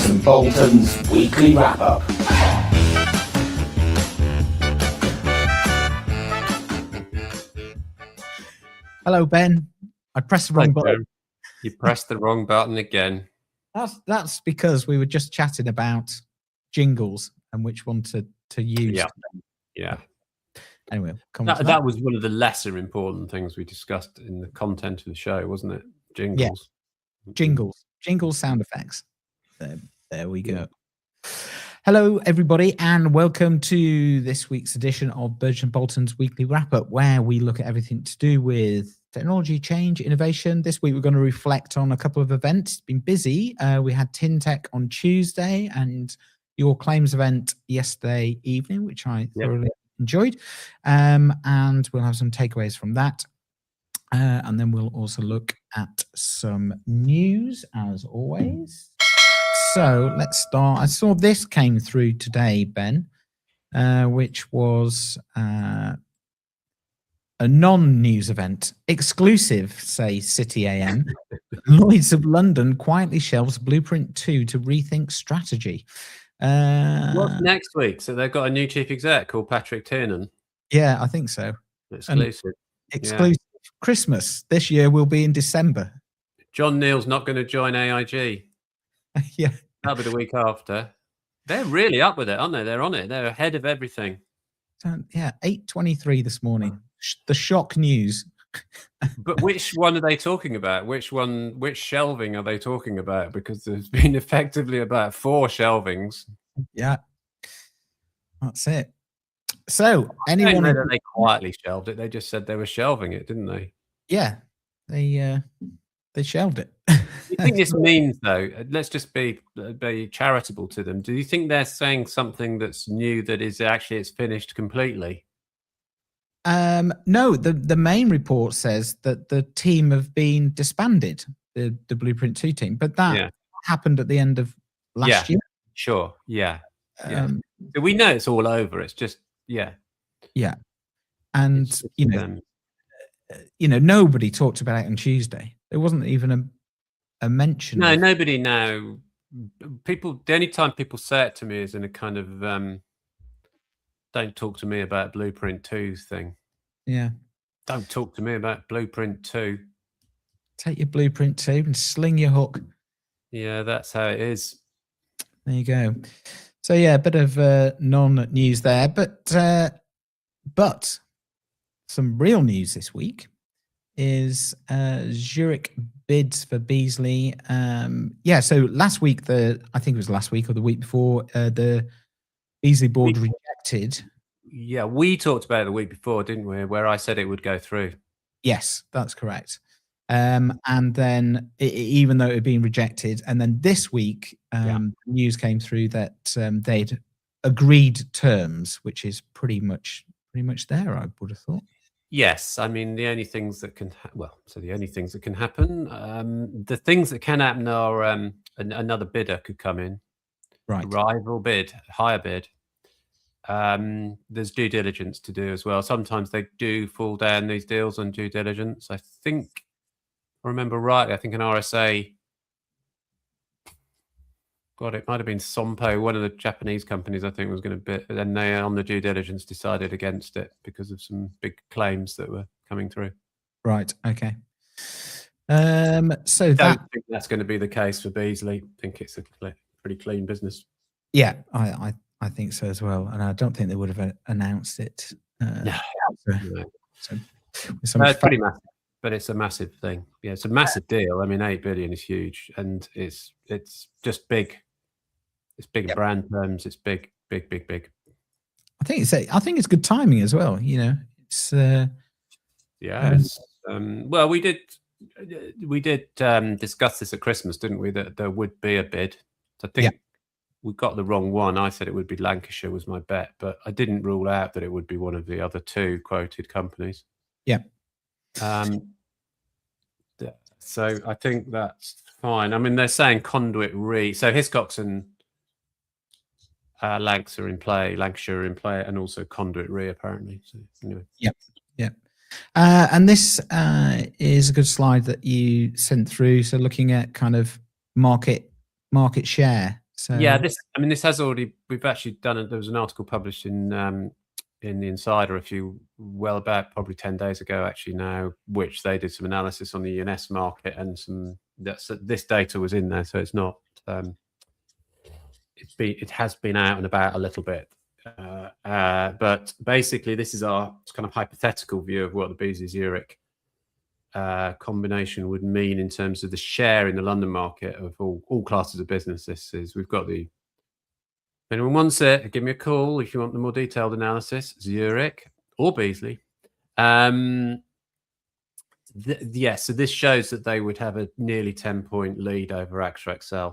Burgess Bolton's weekly wrap-up. Hello, Ben. I pressed the wrong button. You pressed the wrong button again. That's because we were just chatting about jingles and which one to use. Yeah. Anyway, that was one of the lesser important things we discussed in the content of the show, wasn't it? Jingles. Yeah. Jingles, sound effects. There we go. Hello, everybody, and welcome to this week's edition of Burgess Bolton's weekly wrap-up, where we look at everything to do with technology, change, innovation. This week, we're going to reflect on a couple of events. It's been busy. We had TINtech on Tuesday and your claims event yesterday evening, which I thoroughly enjoyed. And we'll have some takeaways from that. And then we'll also look at some news, as always. So let's start. I saw this came through today, Ben, which was a non-news event. Exclusive, say City AM. Lloyd's of London quietly shelves Blueprint 2 to rethink strategy. What's next week? So they've got a new chief exec called Patrick Tiernan. Yeah, I think so. Exclusive. Exclusive. Yeah. Christmas this year will be in December. John Neal's not going to join AIG. Yeah. That'll be the week after. They're really up with it, aren't they? They're on it. They're ahead of everything. Yeah, 8:23 this morning. The shock news. But which one are they talking about? Which shelving are they talking about? Because there's been effectively about 4 shelvings. Yeah, that's it. So anyone that they quietly shelved it? They just said they were shelving it, didn't they? Yeah, they shelved it. Do you think this means, though? Let's just be charitable to them. Do you think they're saying something that's new that is actually it's finished completely? No, the main report says that the team have been disbanded, the Blueprint 2 team, but that happened at the end of last year. Sure, yeah. So we know it's all over. It's just and just, nobody talked about it on Tuesday. There wasn't even a mention. No, nobody now. People. The only time people say it to me is in a kind of don't talk to me about Blueprint 2 thing. Yeah. Don't talk to me about Blueprint 2. Take your Blueprint 2 and sling your hook. Yeah, that's how it is. There you go. So yeah, a bit of non-news there, but some real news this week is Zurich bids for Beazley. So last week, I think it was last week or the week before, the Beazley board rejected. Yeah, we talked about it the week before, didn't we? Where I said it would go through. Yes, that's correct. And then even though it had been rejected, and then this week, news came through that they'd agreed terms, which is pretty much there, I would have thought. Yes, I mean the only things that can happen. The things that can happen are another bidder could come in, right? A rival bid, higher bid. There's due diligence to do as well. Sometimes they do fall down these deals on due diligence. I think, if I remember right, I think an RSA. God, it might have been Sompo, one of the Japanese companies, I think was going to bid, and they on the due diligence decided against it because of some big claims that were coming through. Right. Okay. So I don't think that's going to be the case for Beazley. I think it's a pretty clean business. Yeah, I think so as well, and I don't think they would have announced it. No. It's pretty massive, but it's a massive thing. Yeah, it's a massive deal. I mean, 8 billion is huge, and it's just big. It's big in brand terms. It's big. I think it's good timing as well. It's well, we did discuss this at Christmas, didn't we? That there would be a bid. I think we got the wrong one. I said it would be Lancashire was my bet, but I didn't rule out that it would be one of the other 2 quoted companies. Yeah. So I think that's fine. I mean, they're saying Conduit Re. So Hiscox and Lancashire are in play, and also Conduit Re apparently. So anyway. Yeah. And this is a good slide that you sent through. So looking at kind of market share. So yeah, this has already. We've actually done it. There was an article published in the Insider about probably 10 days ago, actually now, which they did some analysis on the ENS market, and this data was in there, so it's not. It has been out and about a little bit, but basically, this is our kind of hypothetical view of what the Beazley Zurich combination would mean in terms of the share in the London market of all classes of businesses. We've got if anyone wants it, give me a call if you want the more detailed analysis, Zurich or Beazley. So this shows that they would have a nearly 10-point lead over AXA XL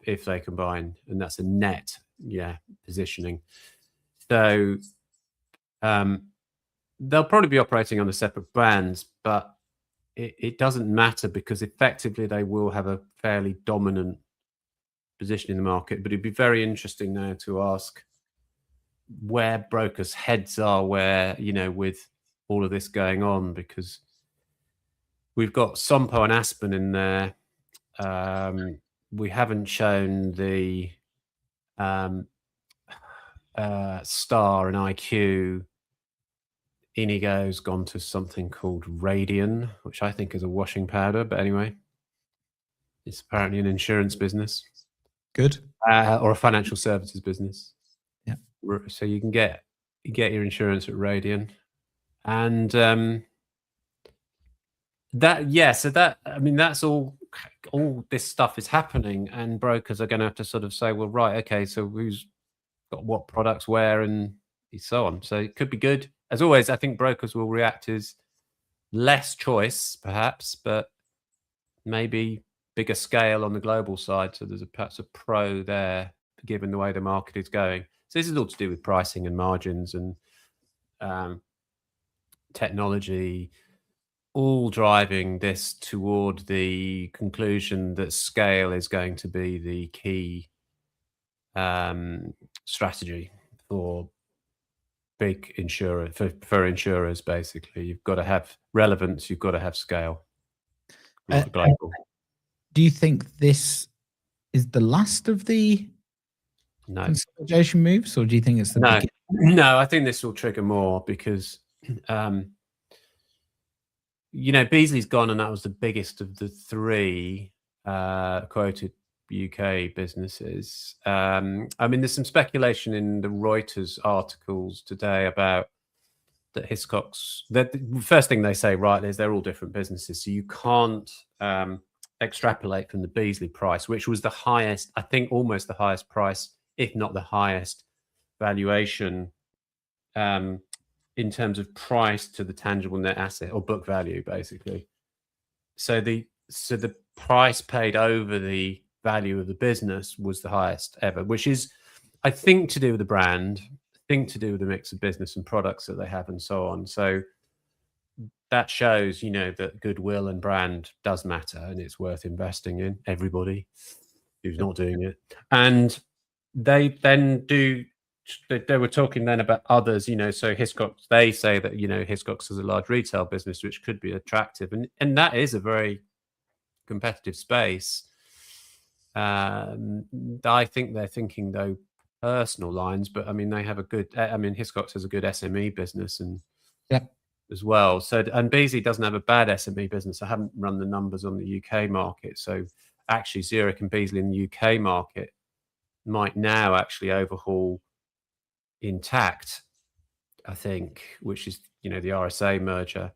if they combine, and that's a net positioning. So they'll probably be operating on the separate brands, but it doesn't matter, because effectively they will have a fairly dominant position in the market. But it'd be very interesting now to ask where brokers' heads are, with all of this going on, because we've got Sompo and Aspen in there. We haven't shown the Star and IQ. Inigo's gone to something called Radian, which I think is a washing powder, but anyway, it's apparently an insurance business. Good. Or a financial services business. Yeah. So you can get your insurance at Radian, and that's all this stuff is happening, and brokers are going to have to sort of say, well, right, okay, so who's got what products where, and so on. So it could be good. As always, I think brokers will react as less choice, perhaps, but maybe bigger scale on the global side. So there's perhaps a pro there, given the way the market is going. So this is all to do with pricing and margins and technology, all driving this toward the conclusion that scale is going to be the key strategy for big insurer, for insurers. Basically, you've got to have relevance, you've got to have scale. Global. Do you think this is the last of the consolidation moves, or do you think it's the beginning? No, I think this will trigger more, because Beazley's gone, and that was the biggest of the three quoted UK businesses. There's some speculation in the Reuters articles today about that Hiscox. The first thing they say, right, is they're all different businesses, so you can't extrapolate from the Beazley price, which was the highest, I think, almost the highest price, if not the highest valuation in terms of price to the tangible net asset or book value, basically. So the price paid over the value of the business was the highest ever, which is, I think, to do with the brand, I think to do with the mix of business and products that they have, and so on. So that shows, that goodwill and brand does matter, and it's worth investing in. Everybody who's not doing it, and they then do. They were talking then about others, so Hiscox. They say that Hiscox is a large retail business, which could be attractive, and that is a very competitive space. I think they're thinking though personal lines, but they have a good. Hiscox has a good SME business, and as well. So, and Beazley doesn't have a bad SME business. I haven't run the numbers on the UK market, so actually Zurich and Beazley in the UK market might now actually overhaul Intact, I think, which is the RSA merger.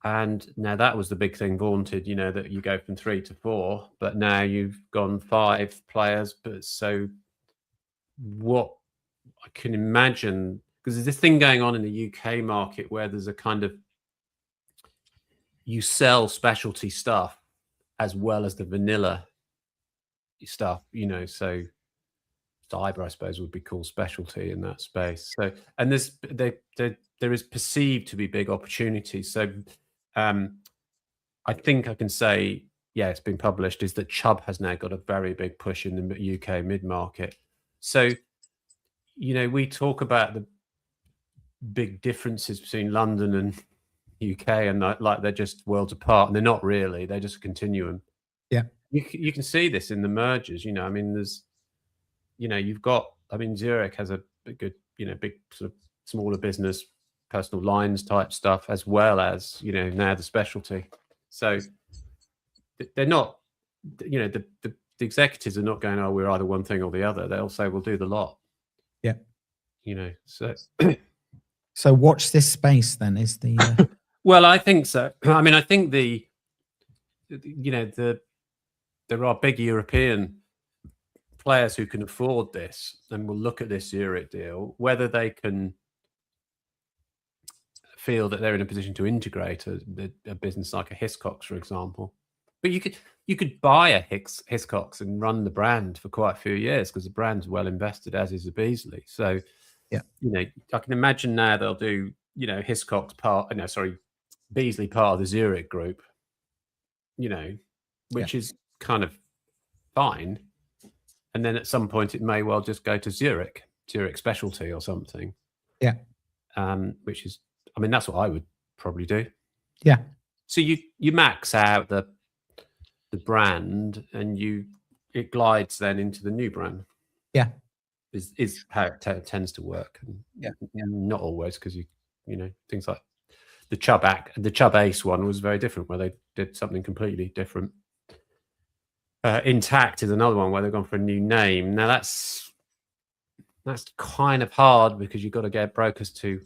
And now that was the big thing vaunted, that you go from 3 to 4, but now you've gone 5 players. But so what I can imagine, because there's this thing going on in the UK market where there's a kind of, you sell specialty stuff as well as the vanilla stuff, so cyber, I suppose, would be called specialty in that space. So, and there is perceived to be big opportunities. So I think I can say, it's been published, is that Chubb has now got a very big push in the UK mid-market. So, we talk about the big differences between London and UK, and like they're just worlds apart, and they're not really. They're just a continuum. you can see this in the mergers. I mean, there's, you've got. I mean, Zurich has a good, big sort of smaller business, personal lines type stuff, as well as now the specialty. So they're not, the executives are not going, oh, we're either one thing or the other. They'll say we'll do the lot. Yeah. So. So watch this space then is the. Well, I think so. I mean, I think there are big European players who can afford this and will look at this Zurich deal, whether they can feel that they're in a position to integrate a business like a Hiscox, for example. But you could buy a Hiscox and run the brand for quite a few years because the brand's well invested, as is a Beazley. So, yeah, I can imagine now they'll do, Hiscox Beazley part of the Zurich group, which is kind of fine. And then at some point it may well just go to Zurich Specialty or something. Yeah. Which is, I mean, that's what I would probably do. Yeah. So you max out the brand and it glides then into the new brand. Yeah. Is how it tends to work. And not always, because things like the Chubb Ace one was very different, where they did something completely different. Intact is another one where they've gone for a new name. Now that's kind of hard because you've got to get brokers to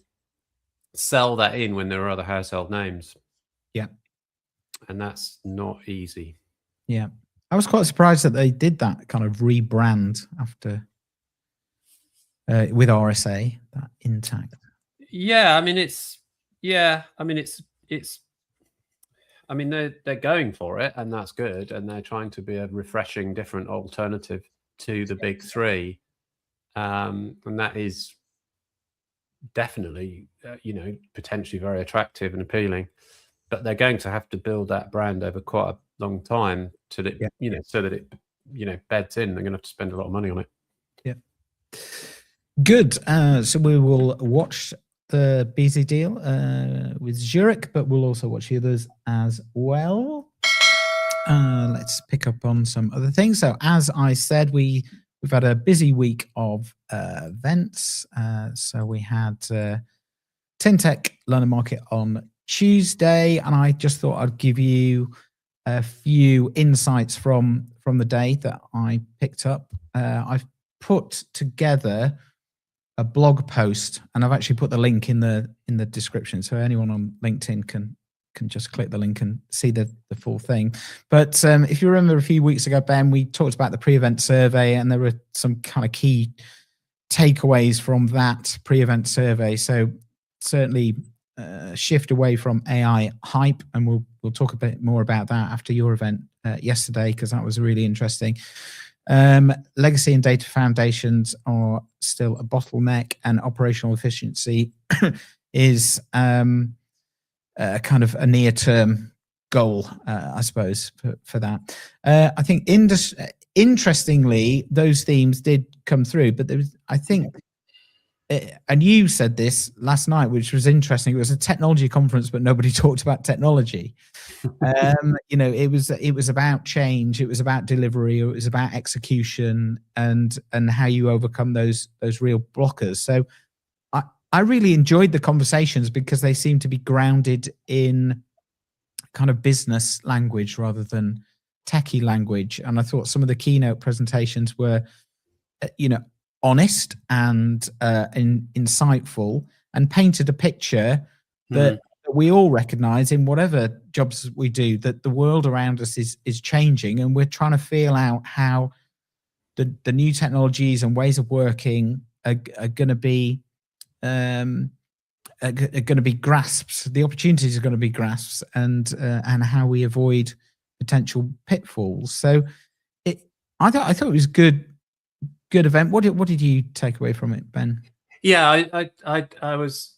sell that in when there are other household names. Yeah. And that's not easy. Yeah. I was quite surprised that they did that kind of rebrand after with RSA, that Intact. Yeah, I mean I mean they're going for it, and that's good, and they're trying to be a refreshing, different alternative to the big three, and that is definitely potentially very attractive and appealing. But they're going to have to build that brand over quite a long time so that it beds in. They're going to have to spend a lot of money on it. Yeah. Good. So we will watch the Beazley deal with Zurich, but we'll also watch the others as well. Let's pick up on some other things. So as I said, we've had a busy week of events. So we had TINtech London Market on Tuesday, and I just thought I'd give you a few insights from the day that I picked up. I've put together a blog post, and I've actually put the link in the description, so anyone on LinkedIn can just click the link and see the full thing. But if you remember a few weeks ago, Ben, we talked about the pre-event survey, and there were some kind of key takeaways from that pre-event survey. So certainly shift away from AI hype, and we'll talk a bit more about that after your event yesterday, because that was really interesting. Legacy and data foundations are still a bottleneck, and operational efficiency is kind of a near-term goal, I suppose, for that. I think interestingly, those themes did come through, but there was, I think, and you said this last night, which was interesting. It was a technology conference, but nobody talked about technology. It was about change, it was about delivery, it was about execution, and how you overcome those real blockers. So I really enjoyed the conversations because they seemed to be grounded in kind of business language rather than techie language. And I thought some of the keynote presentations were, honest and insightful, and painted a picture that we all recognize in whatever jobs we do, that the world around us is changing, and we're trying to feel out how the new technologies and ways of working are going to be grasped. The opportunities are going to be grasped, and how we avoid potential pitfalls. So I thought it was good event. What did you take away from it, Ben? Yeah, I was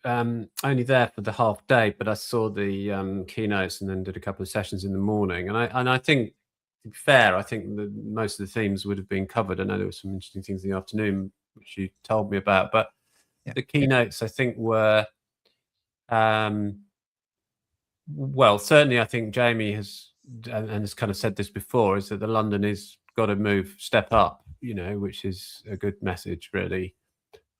only there for the half day, but I saw the keynotes and then did a couple of sessions in the morning. And I think, to be fair, I think most of the themes would have been covered. I know there were some interesting things in the afternoon which you told me about, but the keynotes I think were Well, certainly, I think Jamie has and has kind of said this before, is that the London is got to move, step up, which is a good message, really,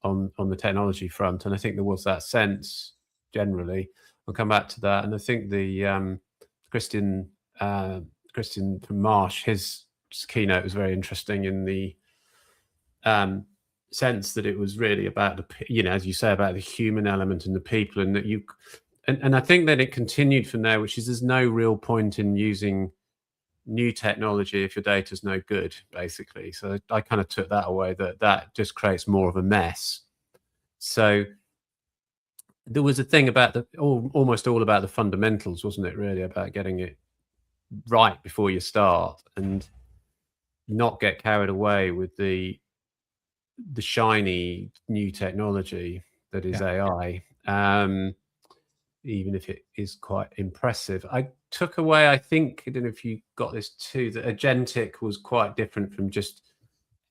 on the technology front. And I think there was that sense generally. I'll come back to that. And I think the Christian from Marsh, his keynote was very interesting in the sense that it was really about as you say, about the human element and the people, and that and I think that it continued from there, which is there's no real point in using new technology if your data's no good, basically. So I kind of took that away, that just creates more of a mess. So there was a thing about almost all about the fundamentals, wasn't it, really, about getting it right before you start and not get carried away with the shiny new technology that is AI. Even if it is quite impressive. I took away, I think, I don't know if you got this too, that agentic was quite different from just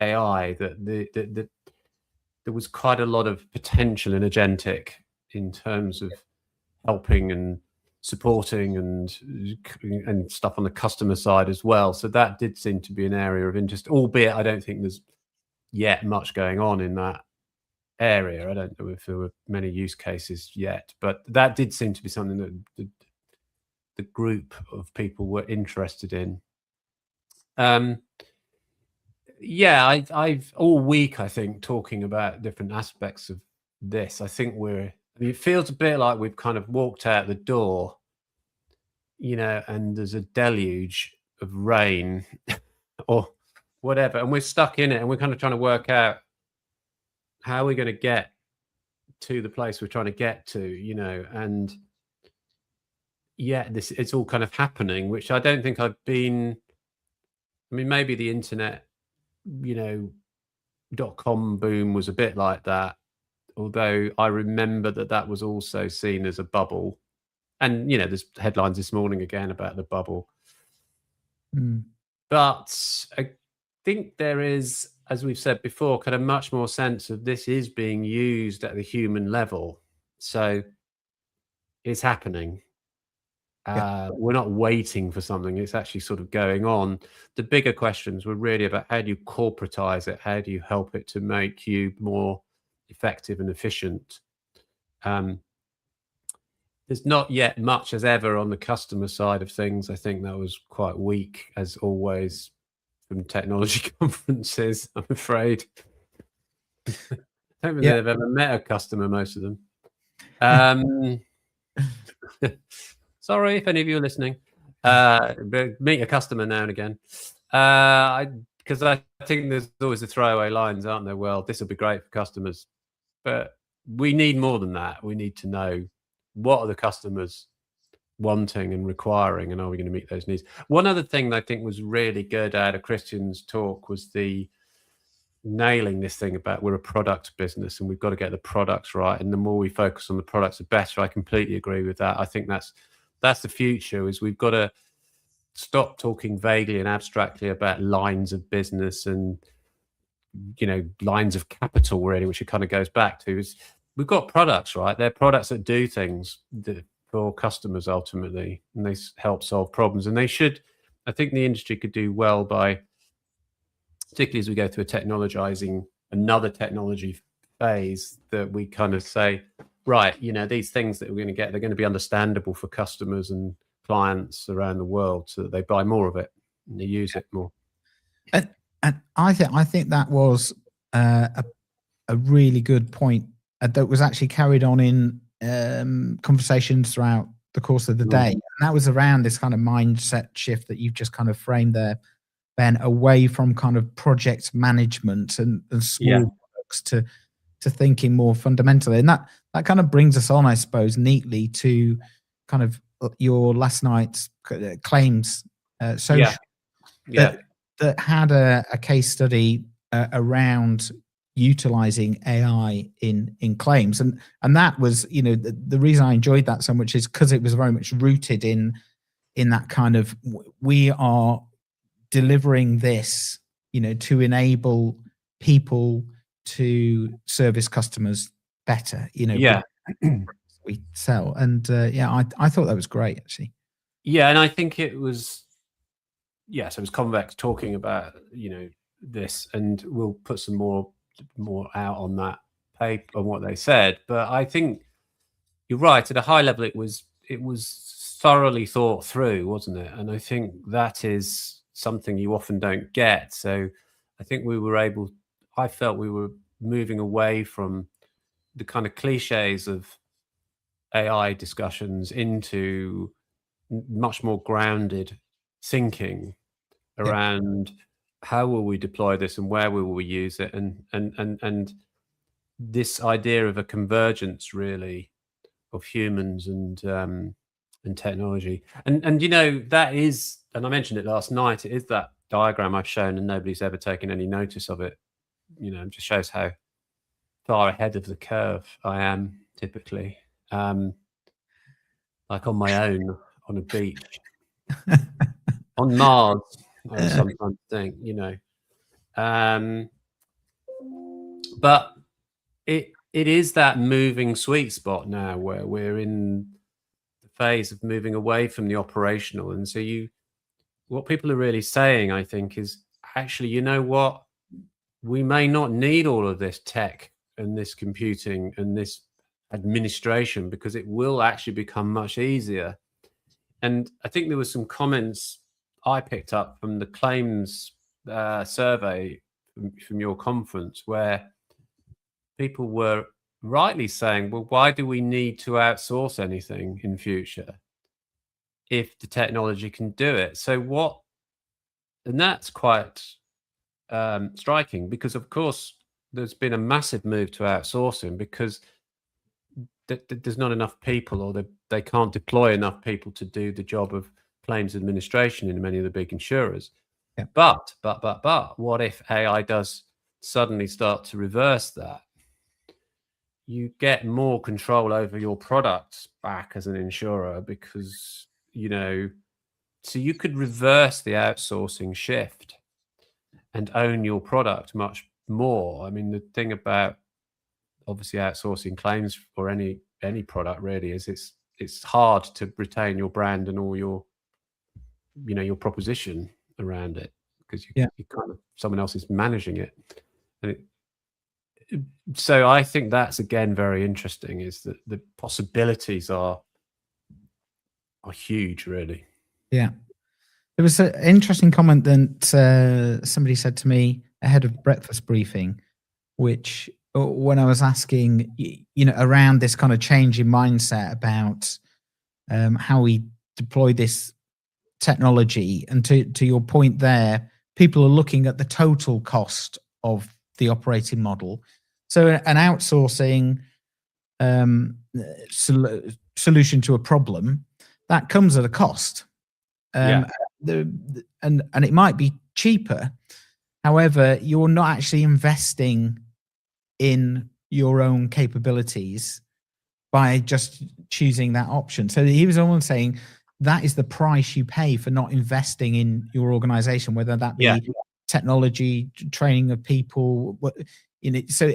AI, that there was quite a lot of potential in agentic in terms of helping and supporting and stuff on the customer side as well. So that did seem to be an area of interest, albeit I don't think there's yet much going on in that area. I don't know if there were many use cases yet, but that did seem to be something that the group of people were interested in. I've all week, I think, talking about different aspects of this. I think it feels a bit like we've kind of walked out the door, and there's a deluge of rain or whatever, and we're stuck in it, and we're kind of trying to work out how are we going to get to the place we're trying to get to, and it's all kind of happening, which I don't think I've been. I mean, maybe the internet, .com boom was a bit like that, although I remember that was also seen as a bubble. And, there's headlines this morning again about the bubble. But I think there is, as we've said before, kind of much more sense of this is being used at the human level. So it's happening. We're not waiting for something. It's actually sort of going on. The bigger questions were really about how do you corporatize it? How do you help it to make you more effective and efficient? There's not yet much as ever on the customer side of things. I think that was quite weak, as always, from technology conferences, I'm afraid. I don't think they've ever met a customer, most of them. Sorry if any of you are listening. But meet a customer now and again. Because I think there's always the throwaway lines, aren't there? Well, this will be great for customers. But we need more than that. We need to know what are the customers wanting and requiring, and are we going to meet those needs? One other thing that I think was really good out of Christian's talk was the nailing this thing about we're a product business and we've got to get the products right, and the more we focus on the products, the better. I completely agree with that. I think that's the future, is we've got to stop talking vaguely and abstractly about lines of business and lines of capital, really, which it kind of goes back to. Is we've got products, right? They're products that do things for customers ultimately, and they help solve problems. And I think the industry could do well by, particularly as we go through another technology phase, that we kind of say, right, these things that we're going to get, they're going to be understandable for customers and clients around the world, so that they buy more of it and they use it more. And I think that was a really good point that was actually carried on in conversations throughout the course of the day. And that was around this kind of mindset shift that you've just kind of framed there, Ben, away from kind of project management and small works to thinking more fundamentally. And that kind of brings us on, I suppose, neatly to kind of your last night's claims social that had a case study around utilizing AI in claims, and that was, the reason I enjoyed that so much is because it was very much rooted in that kind of, we are delivering this, to enable people to service customers better, we sell. And I thought that was great, actually. Yeah, and I think it was, so it was Convex talking about, this, and we'll put some more out on that paper on what they said. But I think you're right. At a high level, it was thoroughly thought through, wasn't it? And I think that is something you often don't get. So I think I felt we were moving away from the kind of cliches of AI discussions into much more grounded thinking around how will we deploy this and where will we use it, and this idea of a convergence really of humans and technology, and that is, and I mentioned it last night, it is that diagram I've shown and nobody's ever taken any notice of it. It just shows how far ahead of the curve I am typically, like on my own on a beach on Mars. I sometimes think, but it is that moving sweet spot now where we're in the phase of moving away from the operational. And so what people are really saying, I think, is actually, you know what, we may not need all of this tech and this computing and this administration, because it will actually become much easier. And I think there were some comments I picked up from the claims survey from your conference, where people were rightly saying, well, why do we need to outsource anything in future if the technology can do it? And that's quite striking, because of course there's been a massive move to outsourcing because there's not enough people, or they can't deploy enough people to do the job of claims administration in many of the big insurers. Yeah. But what if AI does suddenly start to reverse that? You get more control over your products back as an insurer, because so you could reverse the outsourcing shift and own your product much more. I mean, the thing about obviously outsourcing claims for any product really is it's hard to retain your brand and all your your proposition around it, because you kind of, someone else is managing it. And so I think that's again very interesting, is that the possibilities are huge, really. Yeah. There was an interesting comment that somebody said to me ahead of breakfast briefing, which when I was asking, around this kind of change in mindset about how we deploy this technology, and to your point there, people are looking at the total cost of the operating model. So an outsourcing solution to a problem, that comes at a cost. And it might be cheaper. However, you're not actually investing in your own capabilities by just choosing that option. So he was almost saying that is the price you pay for not investing in your organization, whether that be technology, training of people. So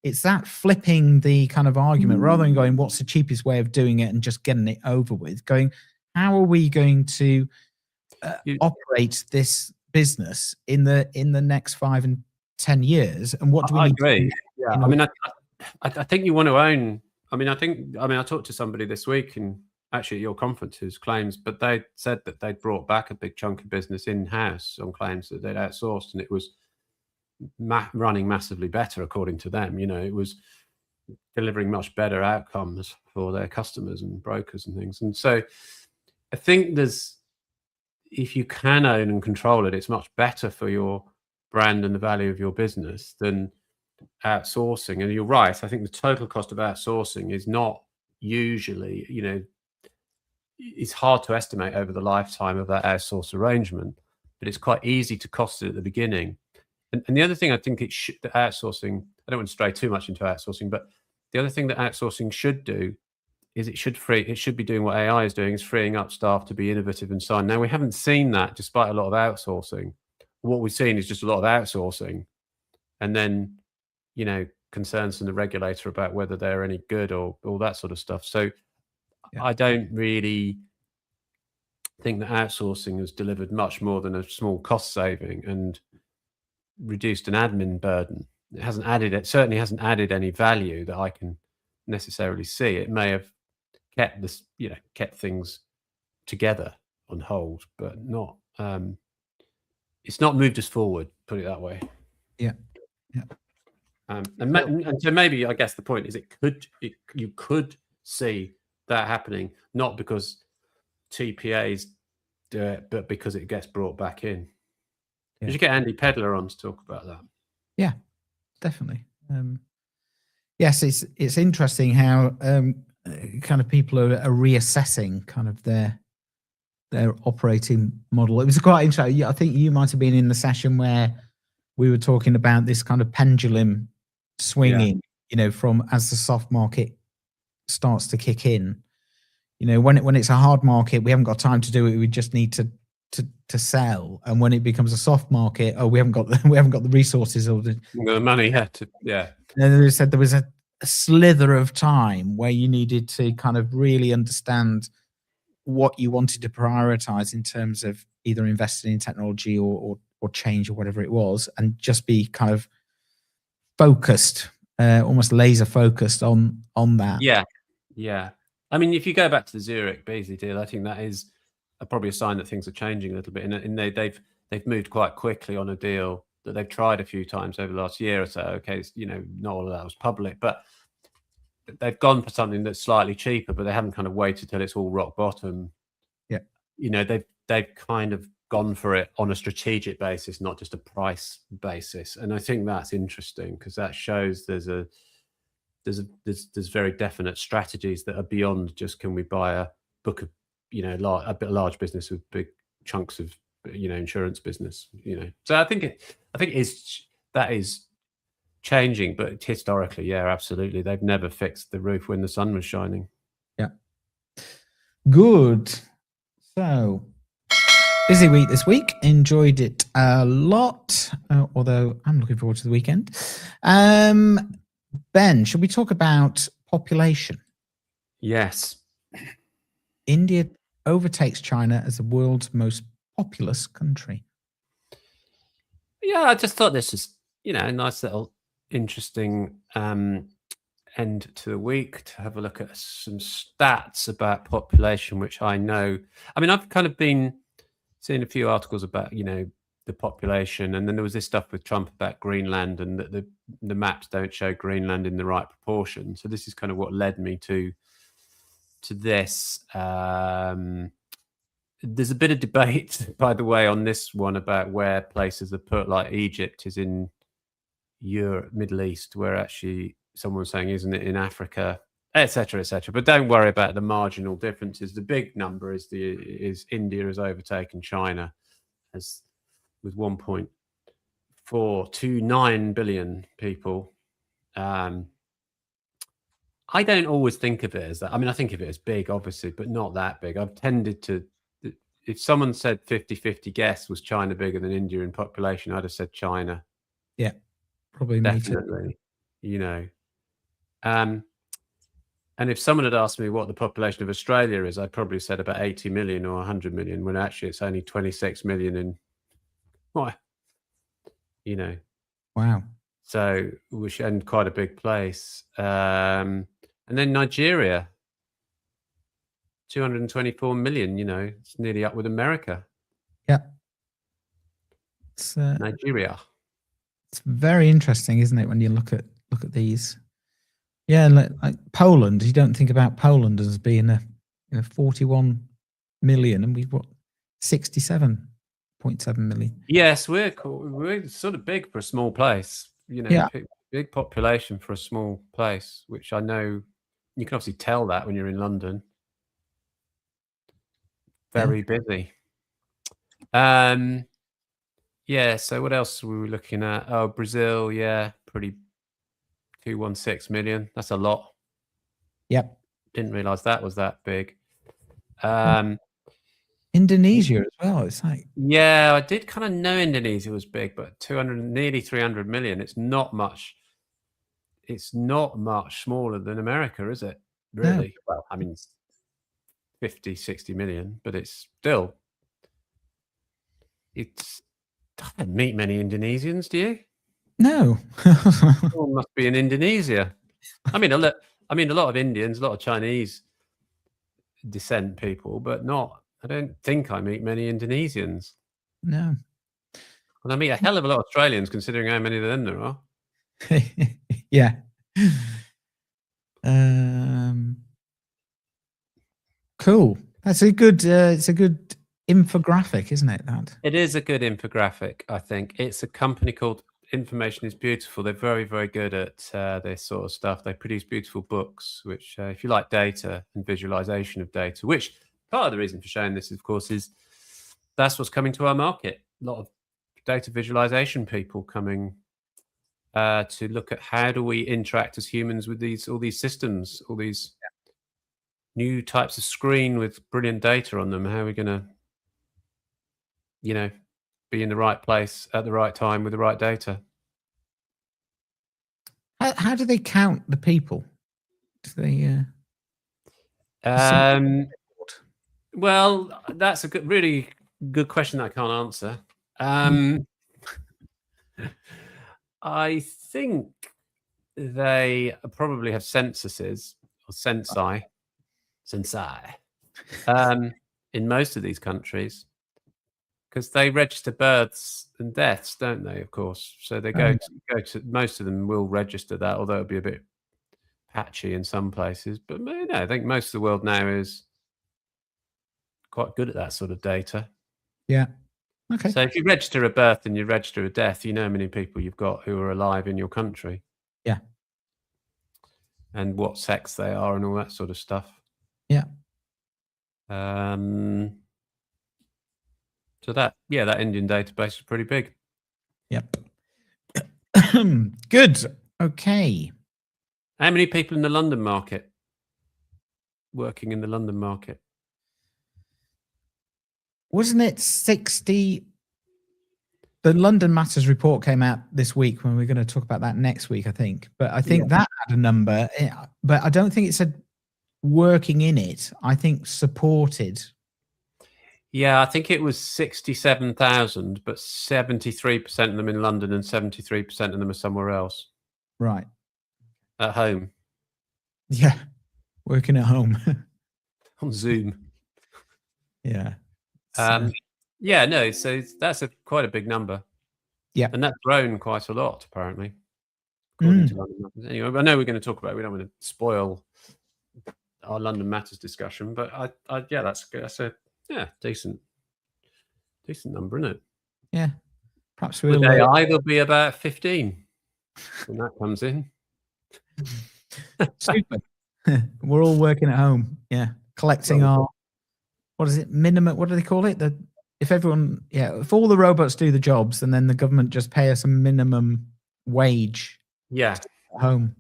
it's that flipping the kind of argument, rather than going, what's the cheapest way of doing it and just getting it over with, going, how are we going to operate this business in the next 5 and 10 years, and what do we need agree. to do? Yeah, I mean, I think you want to own. I mean, I talked to somebody this week, and actually at your conferences, claims, but they said that they'd brought back a big chunk of business in-house on claims that they'd outsourced, and it was running massively better according to them. It was delivering much better outcomes for their customers and brokers and things. And so I think if you can own and control it, it's much better for your brand and the value of your business than outsourcing. And you're right, I think the total cost of outsourcing is not usually, it's hard to estimate over the lifetime of that outsource arrangement, but it's quite easy to cost it at the beginning. And the other thing I think the outsourcing, I don't want to stray too much into outsourcing, but the other thing that outsourcing should do is it should be doing what AI is doing, is freeing up staff to be innovative and so on. Now, we haven't seen that despite a lot of outsourcing. What we've seen is just a lot of outsourcing. And then, concerns from the regulator about whether they're any good or all that sort of stuff. So Yeah. I don't really think that outsourcing has delivered much more than a small cost saving and reduced an admin burden. It hasn't added, it certainly hasn't added any value that I can necessarily see. It may have kept this, kept things together on hold, but not. It's not moved us forward. Put it that way. Yeah. And so maybe I guess the point is you could see that happening, not because TPAs do it, but because it gets brought back in. You should get Andy Pedler on to talk about that. Yeah, definitely. Yes, it's interesting how kind of people are reassessing kind of their operating model. It was quite interesting. I think you might have been in the session where we were talking about this kind of pendulum swinging, from as the soft market starts to kick in. When it's a hard market, we haven't got time to do it. We just need to sell. And when it becomes a soft market, we haven't got the resources or the money. And they said there was a slither of time where you needed to kind of really understand what you wanted to prioritize in terms of either investing in technology or change or whatever it was, and just be kind of focused, almost laser focused on that. Yeah. I mean, if you go back to the Zurich Beasley deal, I think that is probably a sign that things are changing a little bit. And they've moved quite quickly on a deal that they've tried a few times over the last year or so. Okay, not all of that was public, but they've gone for something that's slightly cheaper, but they haven't kind of waited till it's all rock bottom. Yeah. They've kind of gone for it on a strategic basis, not just a price basis. And I think that's interesting because that shows there's very definite strategies that are beyond just, can we buy a book of, a large business with big chunks of, insurance business, So I think that is changing, but historically, yeah, absolutely. They've never fixed the roof when the sun was shining. Yeah. Good. So busy week this week. Enjoyed it a lot, although I'm looking forward to the weekend. Ben, should we talk about population? Yes. India overtakes China as the world's most populous country. Yeah, I just thought this was, a nice little interesting end to the week to have a look at some stats about population, which I know. I mean, I've kind of been seeing a few articles about, the population, and then there was this stuff with Trump about Greenland and that the maps don't show Greenland in the right proportion. So this is kind of what led me to this. There's a bit of debate, by the way, on this one about where places are put, like Egypt is in Europe, Middle East, where actually someone's saying, isn't it in Africa, etc., etc. But don't worry about the marginal differences. The big number is India has overtaken China with 1.429 billion people. I don't always think of it as that. I mean, I think of it as big, obviously, but not that big. I've tended to, if someone said 50-50 guess, was China bigger than India in population, I'd have said China. Yeah, probably definitely. And if someone had asked me what the population of Australia is, I'd probably said about 80 million or 100 million, when actually it's only 26 million in Wow. So which, and quite a big place. And then Nigeria, 224 million, it's nearly up with America. Yeah. It's Nigeria. It's very interesting, isn't it, when you look at these? Yeah, like Poland, you don't think about Poland as being a 41 million, and we've got 67.7 million. Yes, we're sort of big for a small place. Big population for a small place, which I know you can obviously tell that when you're in London. Very busy. Yeah, so what else were we looking at? Oh, Brazil, yeah, pretty 216 million. That's a lot. Yep. Didn't realize that was that big. Indonesia as well. It's like, yeah, I did kind of know Indonesia was big, but nearly 300 million. It's not much. it's not much smaller than America, is it? Really? Well, I mean, 50, 60 million, but it's still. I don't meet many Indonesians, do you? No. One must be in Indonesia. I mean, a lot of Indians, a lot of Chinese descent people, but not. I don't think I meet many Indonesians. No. And I meet a hell of a lot of Australians, considering how many of them there are. Yeah. Cool. That's a good. It's a good infographic, isn't it? That It is a good infographic. I think it's a company called Information is Beautiful. They're very, very good at this sort of stuff. They produce beautiful books, which, if you like data and visualization of data, which part of the reason for showing this, of course, is that's what's coming to our market. A lot of data visualization people coming to look at how do we interact as humans with all these systems, all these new types of screen with brilliant data on them. How are we going to, be in the right place at the right time with the right data? How do they count the people? Do they? Well, that's a really good question that I can't answer. I think they probably have censuses or censi in most of these countries, because they register births and deaths, don't they? Of course, so they go to most of them will register that, although it'll be a bit patchy in some places. But I think most of the world now is quite good at that sort of data. Yeah. Okay. So if you register a birth and you register a death, you know how many people you've got who are alive in your country. Yeah. And what sex they are and all that sort of stuff. Yeah. So that Indian database is pretty big. Yep. Good. Okay. How many people in the London market? Working in the London market? Wasn't it 60? The London Matters report came out this week, when we're going to talk about that next week, I think. But I think that had a number, but I don't think it said working in it. I think supported. Yeah, I think it was 67,000, but 73% of them in London and 73% of them are somewhere else. Right. At home. Yeah. Working at home. On Zoom. Yeah. Yeah, no, so that's quite a big number. Yeah. And that's grown quite a lot, apparently. According to London Matters. Anyway, I know we're going to talk about it. We don't want to spoil our London Matters discussion, but that's a decent number, isn't it? Yeah. Perhaps with AI, there'll be about 15 when that comes in. Super. We're all working at home. Yeah. Collecting our, what is it? Minimum, what do they call it? If all the robots do the jobs, and then the government just pay us a minimum wage. Yeah. At home.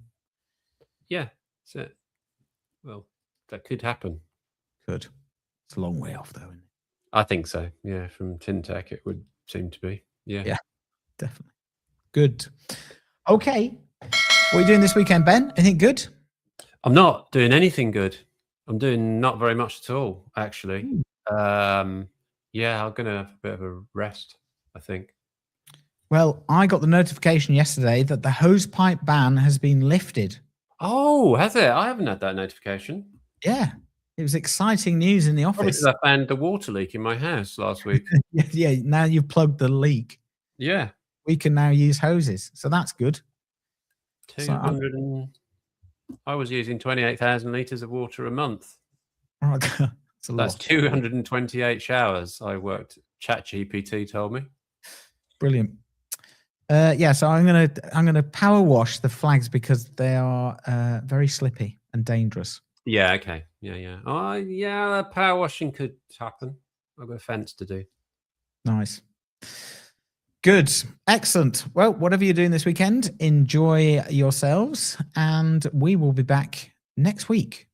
Yeah. That's it. Well, that could happen. Could. It's a long way off, though, isn't it? I think so. Yeah. From TINtech, it would seem to be. Yeah. Yeah. Definitely. Good. Okay. What are you doing this weekend, Ben? Anything good? I'm not doing anything good. I'm doing not very much at all, actually. Yeah, I'm going to have a bit of a rest, I think. Well, I got the notification yesterday that the hosepipe ban has been lifted. Oh, has it? I haven't had that notification. Yeah. It was exciting news in the office. Probably because I found the water leak in my house last week. Yeah, now you've plugged the leak. Yeah. We can now use hoses. So that's good. 200 I was using 28,000 litres of water a month. Oh, God. That's 228 showers. I worked. ChatGPT told me. Brilliant. Yeah, so I'm gonna power wash the flags because they are very slippy and dangerous. Yeah. Okay. Yeah. Oh, yeah. Power washing could happen. I've got a fence to do. Nice. Good. Excellent. Well, whatever you're doing this weekend, enjoy yourselves, and we will be back next week.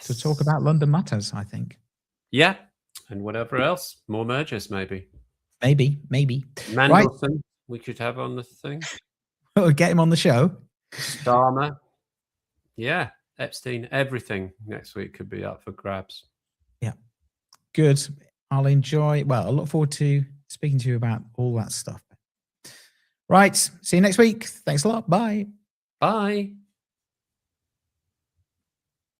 To talk about London Matters, I think. Yeah, and whatever else. More mergers, maybe. Maybe. Mandelson, we could have on the thing. Oh, get him on the show. Starmer. Yeah, Epstein. Everything next week could be up for grabs. Yeah, good. I'll look forward to speaking to you about all that stuff. Right. See you next week. Thanks a lot. Bye. Bye.